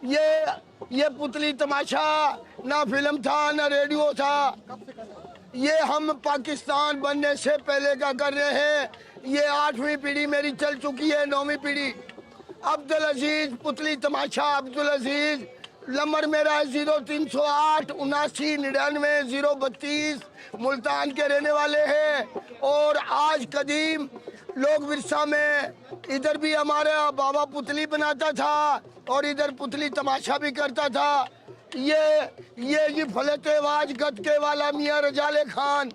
ये पतली तमाशा ना फिल्म था ना रेडियो था, ये हम पाकिस्तान बनने से पहले का कर रहे हैं। ये 8वीं पीढ़ी मेरी चल चुकी है, 9वीं पीढ़ी। अब्दुल अजीज पतली तमाशा, अब्दुल अजीज। नंबर मेरा है 0308 79 99 032। मुल्तान के रहने वाले हैं। और आज कदीम लोग विरसा में इधर भी हमारा बाबा पुतली बनाता था और इधर पुतली तमाशा भी करता था। ये फलते आवाज गद के वाला मियाँ रजाले खान।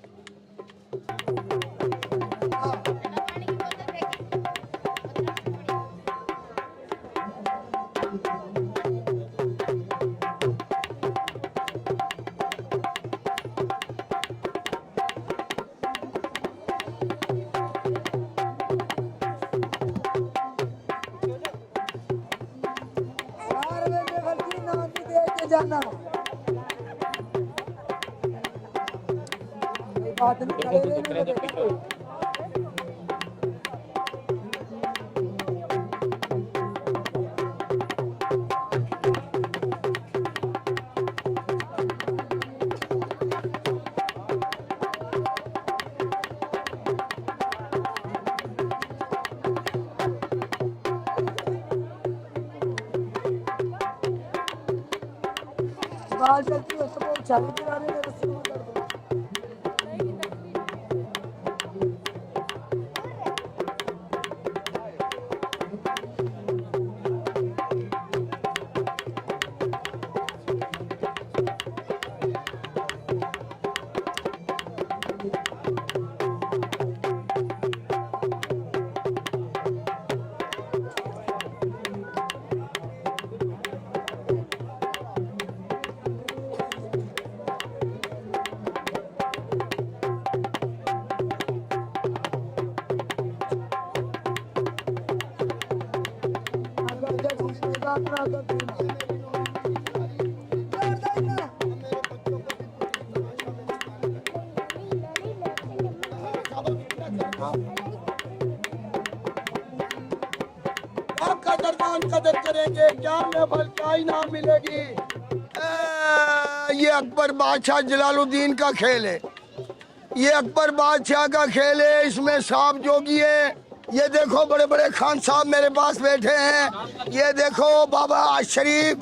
जाना बात नहीं करे चलती है सब चालू करा रहे हैं। कदर करेंगे क्या महफल क्या इनाम मिलेगी। ये अकबर बादशाह जलालुद्दीन का खेल है, ये अकबर बादशाह का खेल है। इसमें सांप जोगी है। ये देखो बड़े बड़े खान साहब मेरे पास बैठे हैं। ये देखो बाबा शरीफ,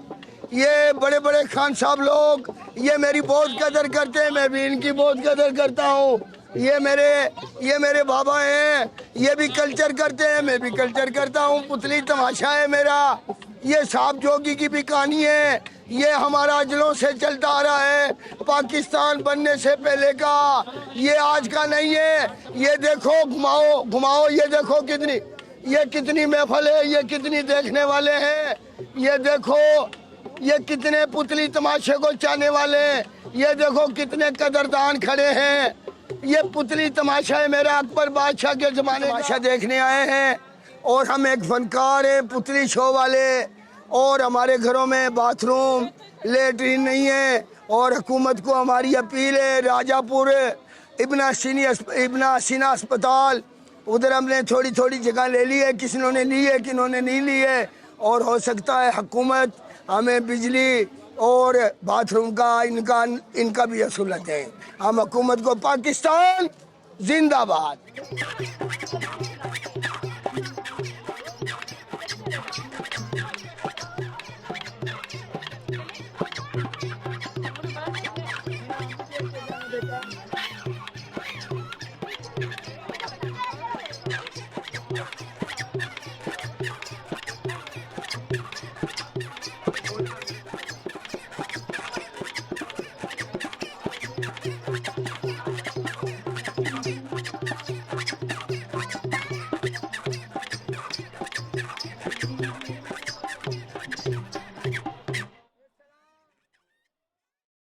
ये बड़े बड़े खान साहब लोग, ये मेरी बहुत कदर करते हैं, मैं भी इनकी बहुत कदर करता हूँ। ये मेरे बाबा हैं, ये भी कल्चर करते हैं, मैं भी कल्चर करता हूँ। पुतली तमाशा है मेरा। ये सांप जोगी की भी कहानी है। ये हमारा अजलों से चलता आ रहा है, पाकिस्तान बनने से पहले का। ये आज का नहीं है। ये देखो घुमाओ घुमाओ, ये देखो कितनी महफल है, ये कितनी देखने वाले हैं। ये देखो ये कितने पुतली तमाशे को चाहने वाले हैं। ये देखो कितने कदरदान खड़े हैं। ये पुतली तमाशा है मेरा, अकबर बादशाह के जमाने तमाशा देखने आए हैं। और हम एक फनकार हैं पुतली शो वाले। और हमारे घरों में बाथरूम लेटरिन नहीं है। और हुकूमत को हमारी अपील है, राजापुर इब्न सीना अस्पताल, उधर हमने थोड़ी थोड़ी जगह ले ली है। किसी ने ली है, किन्होंने नहीं ली है। और हो सकता है हुकूमत हमें बिजली और बाथरूम का इनका भी असूलत है। हम हुकूमत को पाकिस्तान जिंदाबाद।